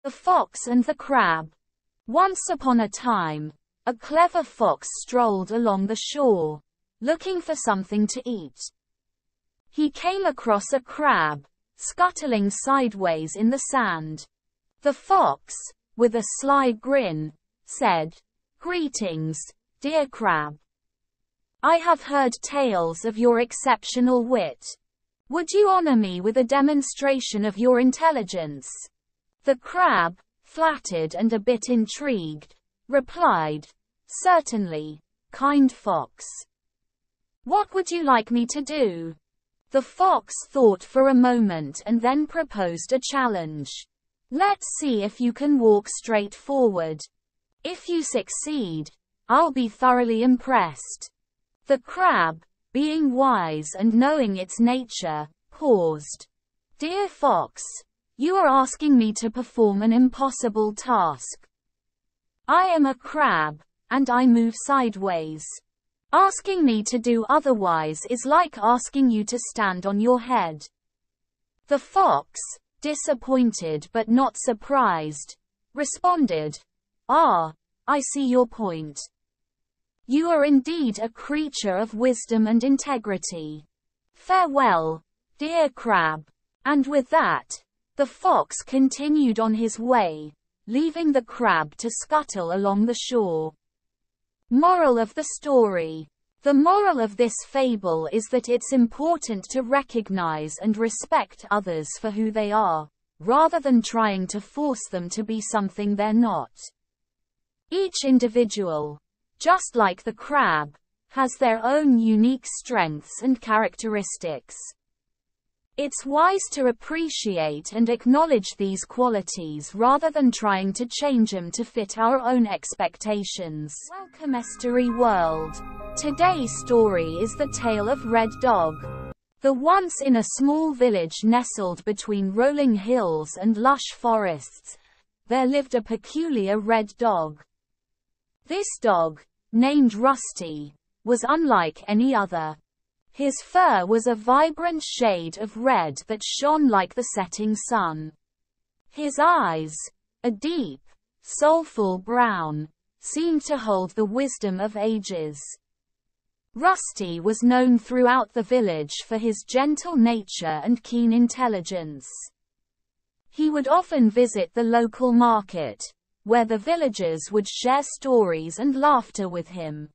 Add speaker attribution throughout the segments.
Speaker 1: The Fox and the Crab. Once upon a time, a clever fox strolled along the shore, looking for something to eat. He came across a crab, scuttling sideways in the sand. The fox, with a sly grin, said, "Greetings, dear crab. I have heard tales of your exceptional wit. Would you honor me with a demonstration of your intelligence?" The crab, flattered and a bit intrigued, replied, "Certainly, kind fox. What would you like me to do?" The fox thought for a moment and then proposed a challenge. "Let's see if you can walk straight forward. If you succeed, I'll be thoroughly impressed." The crab, being wise and knowing its nature, paused. "Dear fox, you are asking me to perform an impossible task. I am a crab, and I move sideways. Asking me to do otherwise is like asking you to stand on your head." The fox, disappointed but not surprised, responded, "Ah, I see your point. You are indeed a creature of wisdom and integrity. Farewell, dear crab." And with that, the fox continued on his way, leaving the crab to scuttle along the shore. Moral of the story. The moral of this fable is that it's important to recognize and respect others for who they are, rather than trying to force them to be something they're not. Each individual, just like the crab, has their own unique strengths and characteristics. It's wise to appreciate and acknowledge these qualities rather than trying to change them to fit our own expectations. Welcome Mystery World. Today's story is the tale of Red Dog. Once in a small village nestled between rolling hills and lush forests, there lived a peculiar red dog. This dog, named Rusty, was unlike any other. His fur was a vibrant shade of red that shone like the setting sun. His eyes, a deep, soulful brown, seemed to hold the wisdom of ages. Rusty was known throughout the village for his gentle nature and keen intelligence. He would often visit the local market, where the villagers would share stories and laughter with him.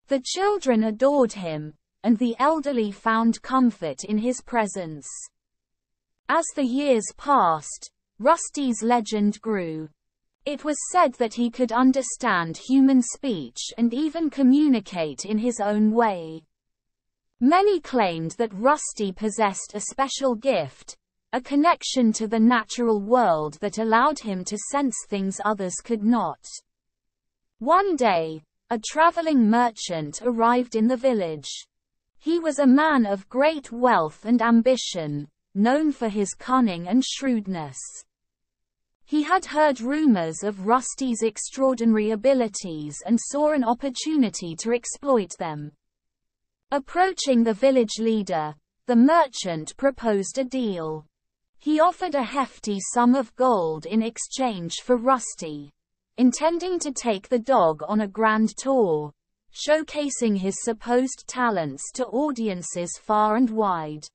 Speaker 1: The children adored him, and the elderly found comfort in his presence. As the years passed, Rusty's legend grew. It was said that he could understand human speech and even communicate in his own way. Many claimed that Rusty possessed a special gift, a connection to the natural world that allowed him to sense things others could not. One day, a traveling merchant arrived in the village. He was a man of great wealth and ambition, known for his cunning and shrewdness. He had heard rumors of Rusty's extraordinary abilities and saw an opportunity to exploit them. Approaching the village leader, the merchant proposed a deal. He offered a hefty sum of gold in exchange for Rusty, intending to take the dog on a grand tour, showcasing his supposed talents to audiences far and wide.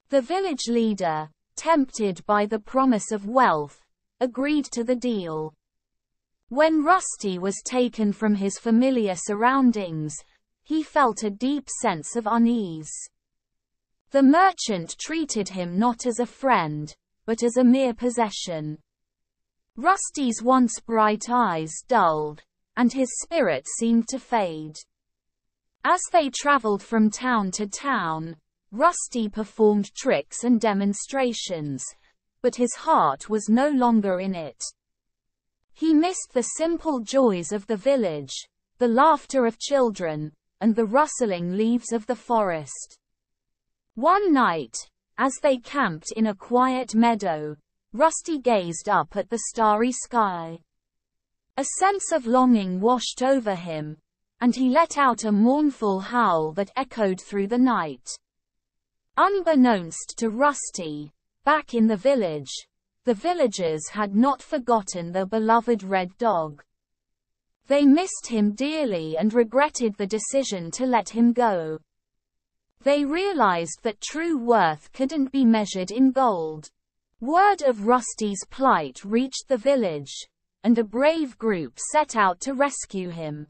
Speaker 1: The village leader, tempted by the promise of wealth, agreed to the deal. When Rusty was taken from his familiar surroundings, he felt a deep sense of unease. The merchant treated him not as a friend, but as a mere possession. Rusty's once bright eyes dulled, and his spirit seemed to fade. As they traveled from town to town, Rusty performed tricks and demonstrations, but his heart was no longer in it. He missed the simple joys of the village, the laughter of children, and the rustling leaves of the forest. One night, as they camped in a quiet meadow, Rusty gazed up at the starry sky. A sense of longing washed over him, and he let out a mournful howl that echoed through the night. Unbeknownst to Rusty, back in the village, the villagers had not forgotten the beloved red dog. They missed him dearly and regretted the decision to let him go. They realized that true worth couldn't be measured in gold. Word of Rusty's plight reached the village, and a brave group set out to rescue him.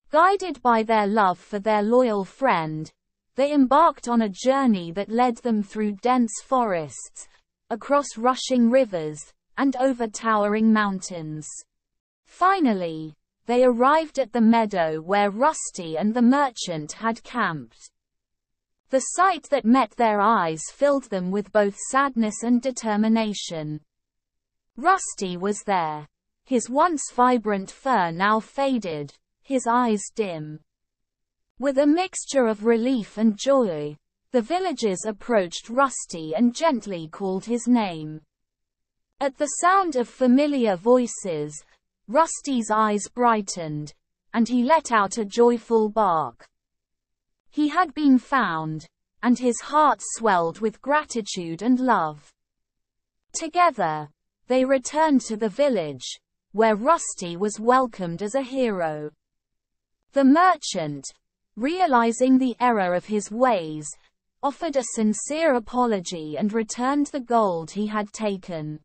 Speaker 1: Guided by their love for their loyal friend, they embarked on a journey that led them through dense forests, across rushing rivers, and over towering mountains. Finally, they arrived at the meadow where Rusty and the merchant had camped. The sight that met their eyes filled them with both sadness and determination. Rusty was there. His once vibrant fur now faded, his eyes dim. With a mixture of relief and joy, the villagers approached Rusty and gently called his name. At the sound of familiar voices, Rusty's eyes brightened, and he let out a joyful bark. He had been found, and his heart swelled with gratitude and love. Together, they returned to the village, where Rusty was welcomed as a hero. The merchant, realizing the error of his ways, offered a sincere apology and returned the gold he had taken.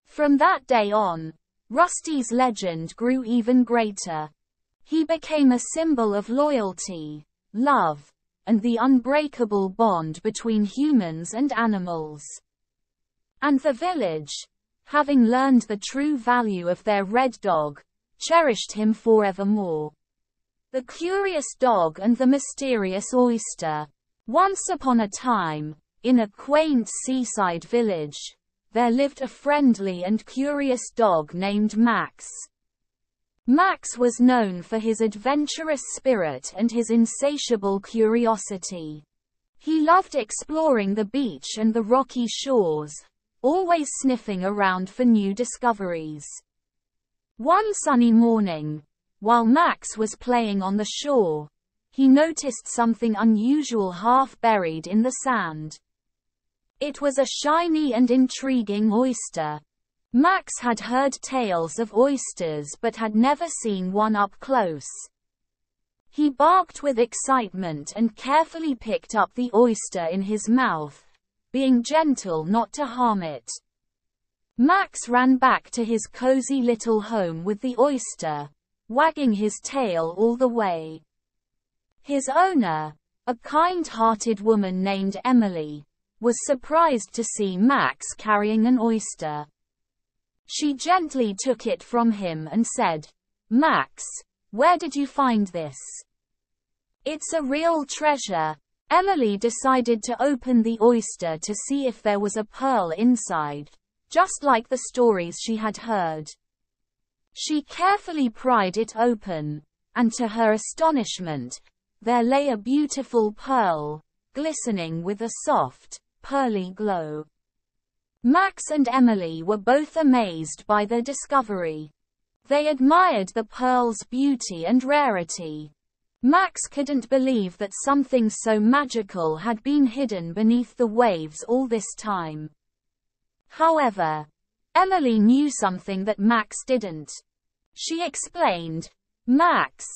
Speaker 1: From that day on, Rusty's legend grew even greater. He became a symbol of loyalty, love, and the unbreakable bond between humans and animals. And the village, having learned the true value of their red dog, cherished him forevermore. The Curious Dog and the Mysterious Oyster. Once upon a time, in a quaint seaside village, there lived a friendly and curious dog named Max. Max was known for his adventurous spirit and his insatiable curiosity. He loved exploring the beach and the rocky shores, always sniffing around for new discoveries. One sunny morning, while Max was playing on the shore, he noticed something unusual half buried in the sand. It was a shiny and intriguing oyster. Max had heard tales of oysters but had never seen one up close. He barked with excitement and carefully picked up the oyster in his mouth, being gentle not to harm it. Max ran back to his cozy little home with the oyster, wagging his tail all the way. His owner, a kind-hearted woman named Emily, was surprised to see Max carrying an oyster. She gently took it from him and said, "Max, where did you find this?" "It's a real treasure." Emily decided to open the oyster to see if there was a pearl inside, just like the stories she had heard. She carefully pried it open, and to her astonishment, there lay a beautiful pearl, glistening with a soft, pearly glow. Max and Emily were both amazed by the discovery. They admired the pearl's beauty and rarity. Max couldn't believe that something so magical had been hidden beneath the waves all this time. However, Emily knew something that Max didn't. She explained, "Max,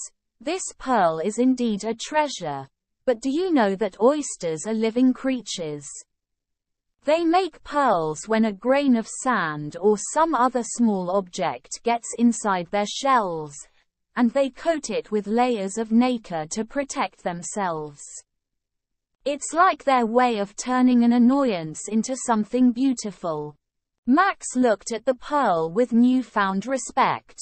Speaker 1: this pearl is indeed a treasure, but do you know that oysters are living creatures? They make pearls when a grain of sand or some other small object gets inside their shells, and they coat it with layers of nacre to protect themselves. It's like their way of turning an annoyance into something beautiful." Max looked at the pearl with newfound respect.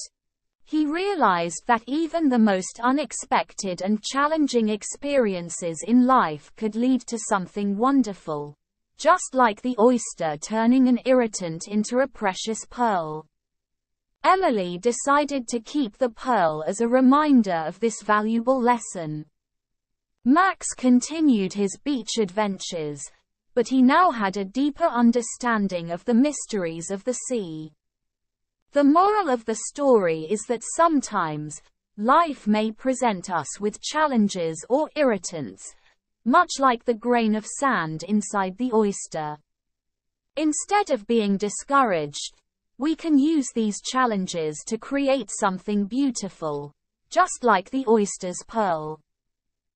Speaker 1: He realized that even the most unexpected and challenging experiences in life could lead to something wonderful, just like the oyster turning an irritant into a precious pearl. Emily decided to keep the pearl as a reminder of this valuable lesson. Max continued his beach adventures, but he now had a deeper understanding of the mysteries of the sea. The moral of the story is that sometimes, life may present us with challenges or irritants, much like the grain of sand inside the oyster. Instead of being discouraged, we can use these challenges to create something beautiful, just like the oyster's pearl.